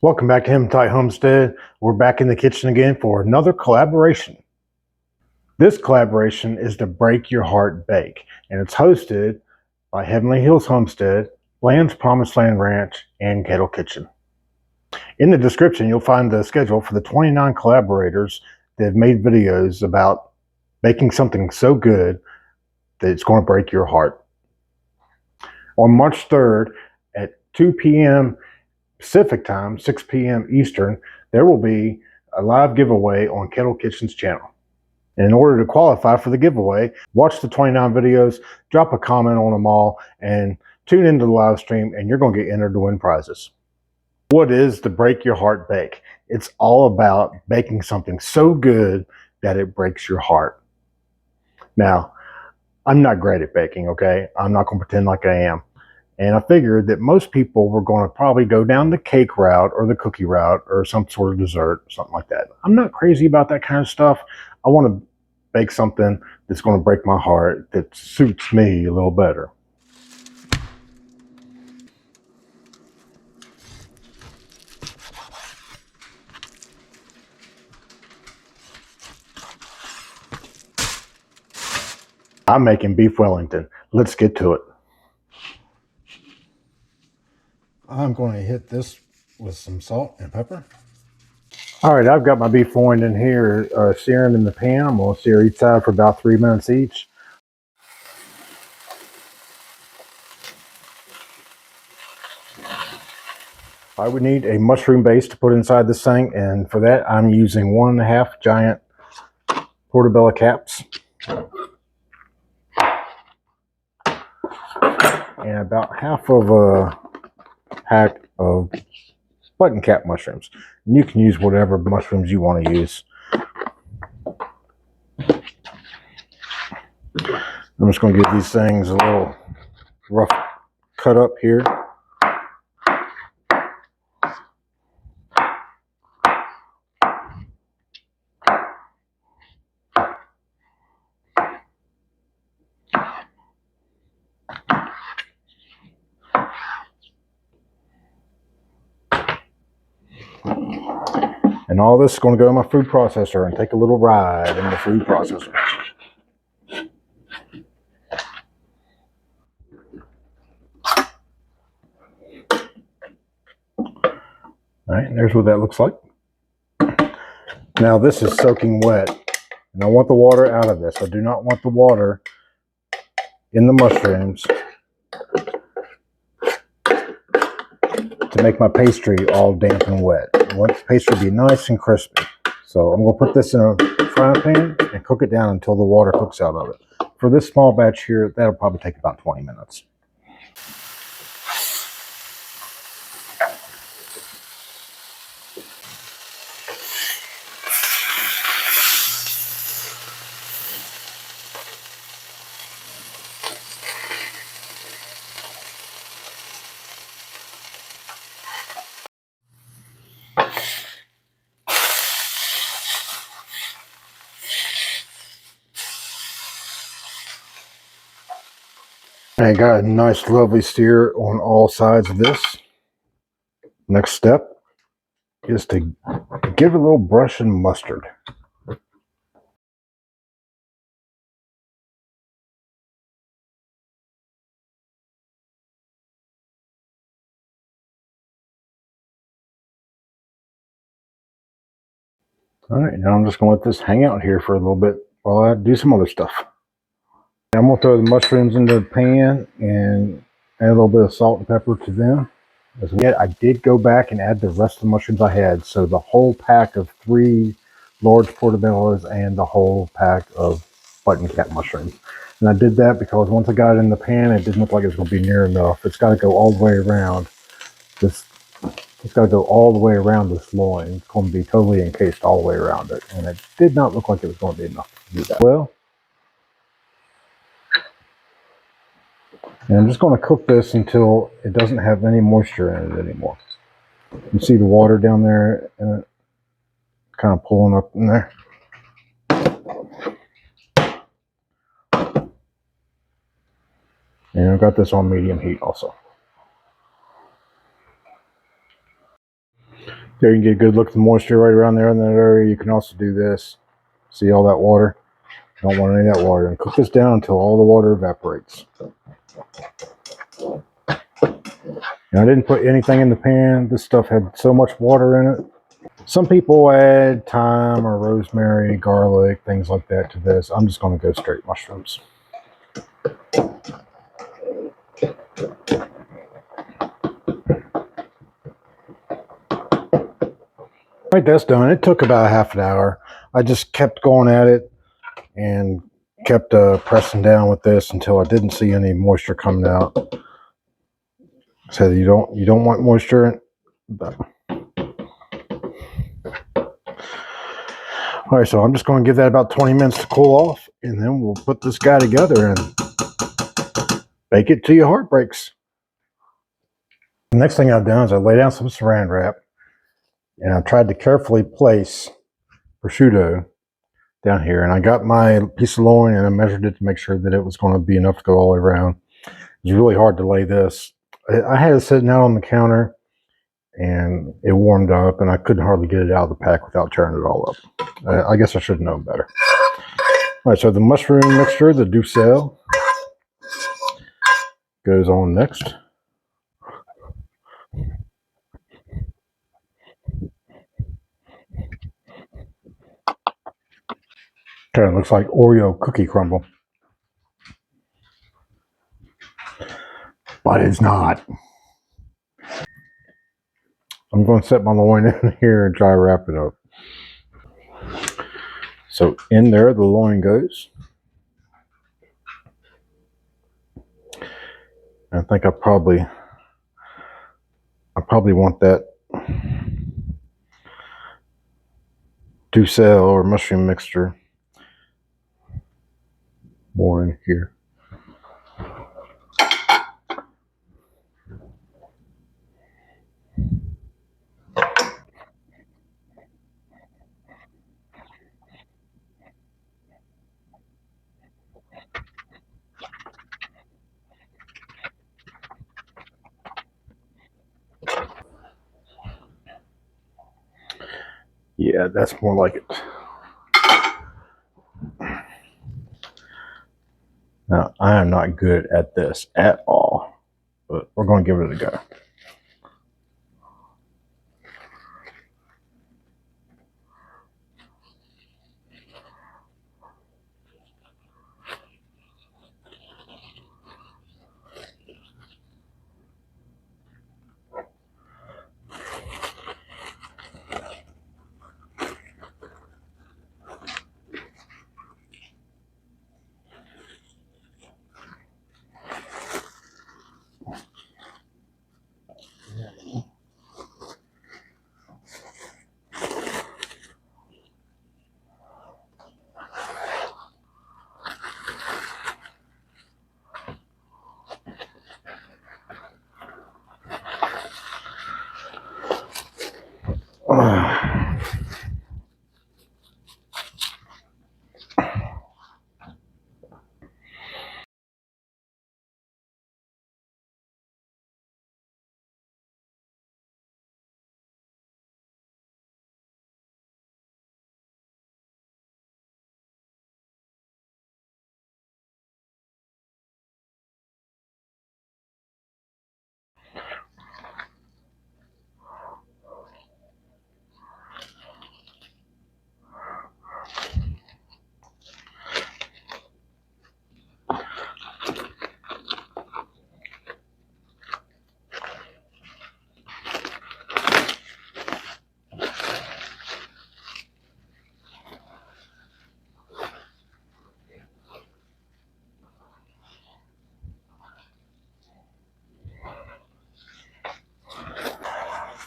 Welcome back to Hematite Homestead. We're back in the kitchen again for another collaboration. This collaboration is the Break Your Heart Bake, and it's hosted by Heavenly Hills Homestead, Land's Promised Land Ranch, and Kettle Kitchen. In the description, you'll find the schedule for the 29 collaborators that have made videos about making something so good that it's going to break your heart. On March 3rd at 2 p.m. Pacific time, 6 p.m. Eastern, there will be a live giveaway on Kettle Kitchen's channel. And in order to qualify for the giveaway, watch the 29 videos, drop a comment on them all, and tune into the live stream, and you're going to get entered to win prizes. What is the Break Your Heart Bake? It's all about baking something so good that it breaks your heart. Now, I'm not great at baking, okay? I'm not going to pretend like I am. And I figured that most people were going to probably go down the cake route or the cookie route or some sort of dessert, something like that. I'm not crazy about that kind of stuff. I want to bake something that's going to break my heart, that suits me a little better. I'm making beef Wellington. Let's get to it. I'm going to hit this with some salt and pepper. All right, I've got my beef Wellington here searing in the pan. I'm going to sear each side for about 3 minutes each. I would need a mushroom base to put inside this thing, and for that I'm using 1.5 giant portobello caps and about half of a pack of button cap mushrooms. And you can use whatever mushrooms you want to use. I'm just going to give these things a little rough cut up here. And all this is going to go in my food processor and take a little ride in the food processor. All right, and there's what that looks like. Now this is soaking wet, and I want the water out of this. I do not want the water in the mushrooms to make my pastry all damp and wet. I want the pastry to be nice and crispy. So I'm going to put this in a frying pan and cook it down until the water cooks out of it. For this small batch here, that'll probably take about 20 minutes. I got a nice lovely sear on all sides of this. Next step is to give it a little brush and mustard. All right, now I'm just going to let this hang out here for a little bit while I do some other stuff. I'm going to throw the mushrooms into the pan and add a little bit of salt and pepper to them. As yet, I did go back and add the rest of the mushrooms I had, so the whole pack of 3 large portobellos and the whole pack of button cap mushrooms. And I did that because once I got it in the pan, it didn't look like it was going to be near enough. It's got to go all the way around this. It's got to go all the way around this loin. It's going to be totally encased all the way around it, and it did not look like it was going to be enough to do that well. And I'm just going to cook this until it doesn't have any moisture in it anymore. You see the water down there and it kind of pulling up in there. And I've got this on medium heat also. There you can get a good look at the moisture right around there in that area. You can also do this. See all that water? Don't want any of that water. And cook this down until all the water evaporates. Now, I didn't put anything in the pan. This stuff had so much water in it. Some people add thyme or rosemary, garlic, things like that to this. I'm just going to go straight mushrooms. Right, that's done. It took about half an hour. I just kept going at it and kept pressing down with this until I didn't see any moisture coming out. So you don't want moisture. All right, so I'm just going to give that about 20 minutes to cool off, and then we'll put this guy together and bake it till your heart breaks. The next thing I've done is I lay down some saran wrap, and I tried to carefully place prosciutto down here. And I got my piece of loin and I measured it to make sure that it was going to be enough to go all the way around. It was really hard to lay this. I had it sitting out on the counter, and it warmed up, and I couldn't hardly get it out of the pack without tearing it all up. I guess I should have known better. All right, so the mushroom mixture, the duxelle, goes on next. Kind of looks like Oreo cookie crumble, but it's not. I'm going to set my loin in here and dry wrap it up. So in there, the loin goes. I think I probably want that duxelle or mushroom mixture more in here. Yeah, that's more like it. Now, I am not good at this at all, but we're going to give it a go.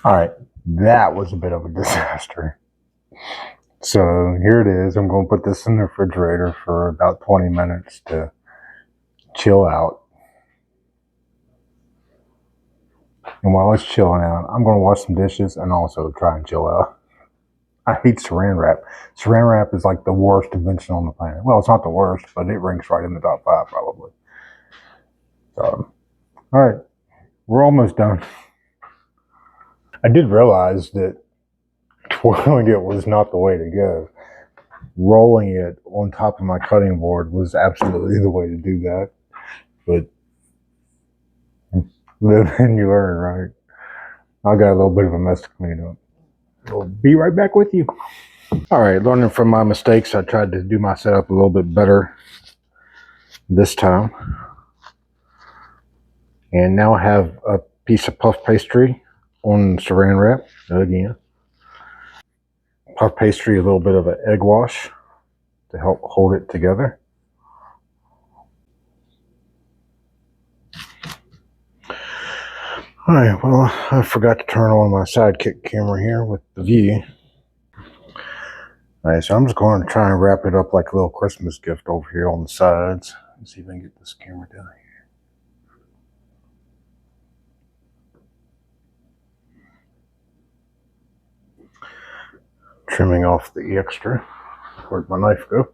All right, that was a bit of a disaster. So here it is. I'm going to put this in the refrigerator for about 20 minutes to chill out. And while it's chilling out, I'm going to wash some dishes and also try and chill out. I hate saran wrap. Saran wrap is like the worst invention on the planet. Well, it's not the worst, but it ranks right in the top 5 probably. So, all right, we're almost done. I did realize that twirling it was not the way to go. Rolling it on top of my cutting board was absolutely the way to do that. But live and you learn, right? I got a little bit of a mess to clean up. I'll be right back with you. All right, learning from my mistakes, I tried to do my setup a little bit better this time. And now I have a piece of puff pastry on saran wrap again. Puff pastry, a little bit of an egg wash to help hold it together. All right, well, I forgot to turn on my sidekick camera here with the view. All right, so I'm just going to try and wrap it up like a little Christmas gift over here on the sides. Let's see if I can get this camera down here. Trimming off the extra. Where'd my knife go?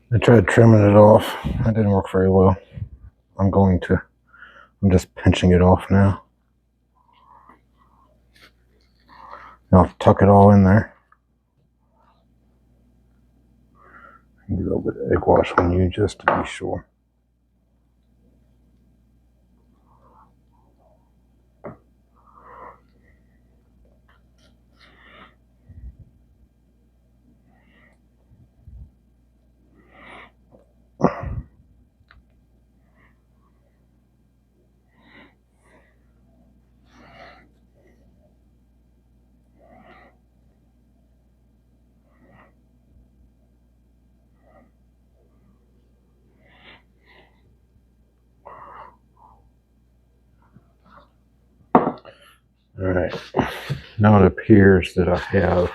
I tried trimming it off. That didn't work very well. I'm just pinching it off now. I'll tuck it all in there. Get a little bit of egg wash on you just to be sure. All right, now it appears that I have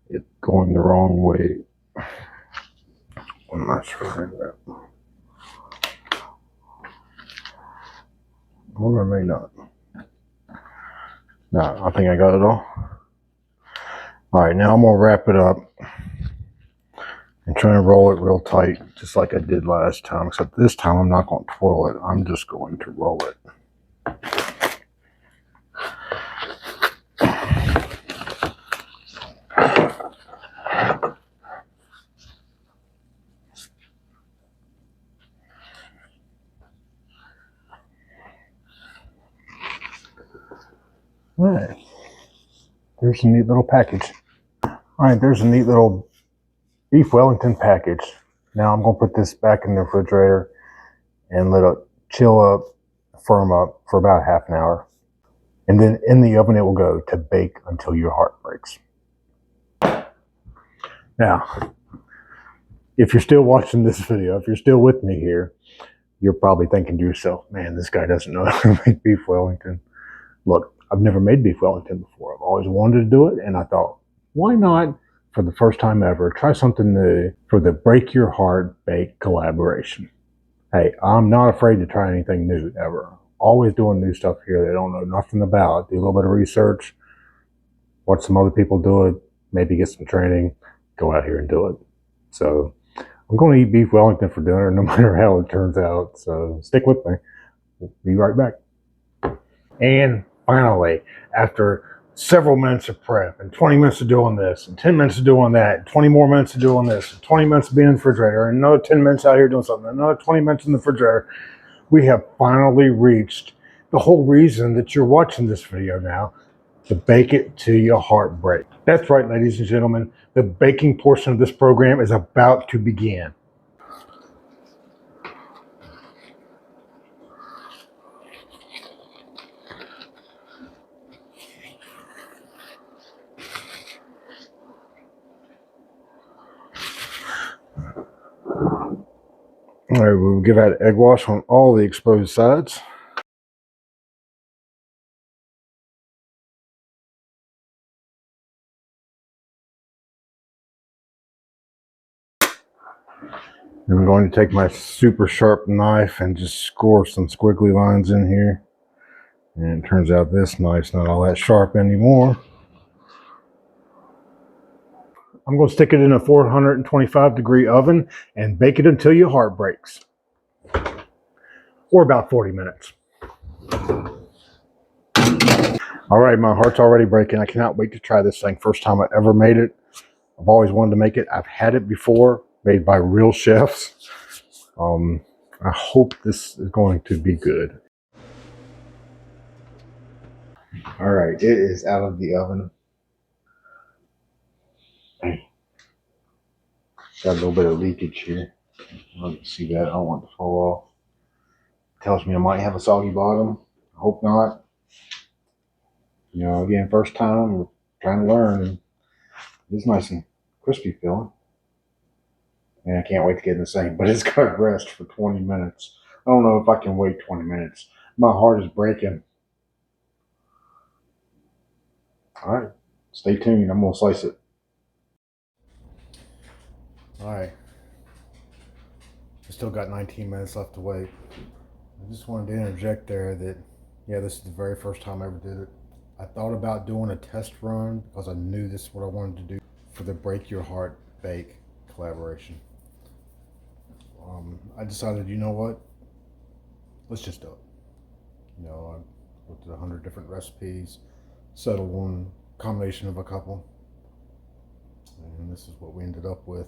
it going the wrong way. I'm not sure about that. Or I may not. No, I think I got it all. All right, now I'm gonna wrap it up and try and roll it real tight, just like I did last time, except this time I'm not going to twirl it. I'm just going to roll it. All right, there's a neat little package. All right, there's a neat little beef Wellington package. Now I'm going to put this back in the refrigerator and let it chill up, firm up for about half an hour. And then in the oven it will go to bake until your heart breaks. Now, if you're still watching this video, if you're still with me here, you're probably thinking to yourself, man, this guy doesn't know how to make beef Wellington. Look, I've never made beef Wellington before. I've always wanted to do it, and I thought, why not, for the first time ever, try something new for the Break Your Heart Bake collaboration. Hey, I'm not afraid to try anything new, ever. Always doing new stuff here that I don't know nothing about. Do a little bit of research, watch some other people do it, maybe get some training, go out here and do it. So I'm going to eat beef Wellington for dinner no matter how it turns out. So stick with me. We'll be right back. And finally, after several minutes of prep and 20 minutes of doing this and 10 minutes of doing that, 20 more minutes of doing this, and 20 minutes of being in the refrigerator, and another 10 minutes out here doing something, another 20 minutes in the refrigerator, we have finally reached the whole reason that you're watching this video now, to bake it to your heartbreak. That's right, ladies and gentlemen, the baking portion of this program is about to begin. All right, we'll give that egg wash on all the exposed sides. I'm going to take my super sharp knife and just score some squiggly lines in here. And it turns out this knife's not all that sharp anymore. I'm going to stick it in a 425-degree oven and bake it until your heart breaks. Or about 40 minutes. All right, my heart's already breaking. I cannot wait to try this thing. First time I ever made it. I've always wanted to make it. I've had it before, made by real chefs. I hope this is going to be good. All right, it is out of the oven. Got a little bit of leakage here. You can see that. I don't want it to fall off. Tells me I might have a soggy bottom. I hope not. You know, again, first time, we're trying to learn. It's nice and crispy feeling. And I can't wait to get in the sink, but it's got to rest for 20 minutes. I don't know if I can wait 20 minutes. My heart is breaking. All right, stay tuned. I'm going to slice it. All right. I still got 19 minutes left to wait. I just wanted to interject there that, yeah, this is the very first time I ever did it. I thought about doing a test run because I knew this is what I wanted to do for the Break Your Heart Bake collaboration. I decided, you know what? Let's just do it. You know, I looked at 100 different recipes, settled on a combination of a couple, and this is what we ended up with.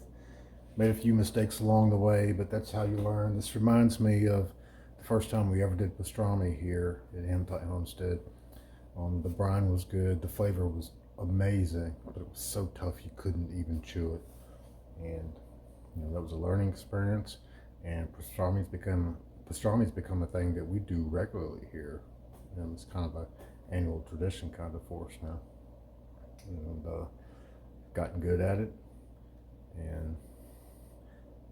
Made a few mistakes along the way, but that's how you learn. This reminds me of the first time we ever did pastrami here at Hematite Homestead. The brine was good, the flavor was amazing, but it was so tough you couldn't even chew it. And you know, that was a learning experience, and pastrami's become a thing that we do regularly here. And it's kind of an annual tradition kind of for us now. And gotten good at it. And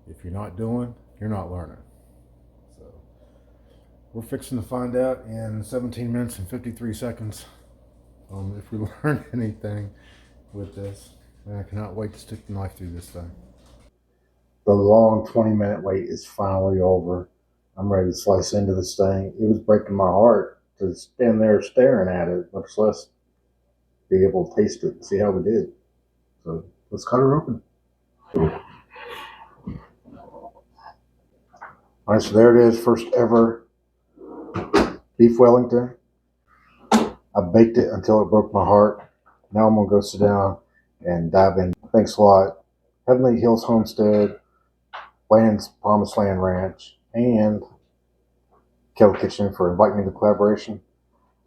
if you're not doing, you're not learning. So we're fixing to find out in 17 minutes and 53 seconds if we learn anything with this. And I cannot wait to stick the knife through this thing. The long 20-minute wait is finally over. I'm ready to slice into this thing. It was breaking my heart to stand there staring at it, much less be able to taste it and see how we did. So let's cut her open. All right, so there it is, first ever beef Wellington. I baked it until it broke my heart. Now I'm gonna go sit down and dive in. Thanks a lot. Heavenly Hills Homestead, Land's Promised Land Ranch, and Kettle Kitchen for inviting me to collaboration.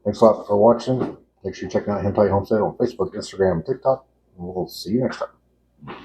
Thanks a lot for watching. Make sure you check out Hematite Homestead on Facebook, Instagram, and TikTok. And we'll see you next time.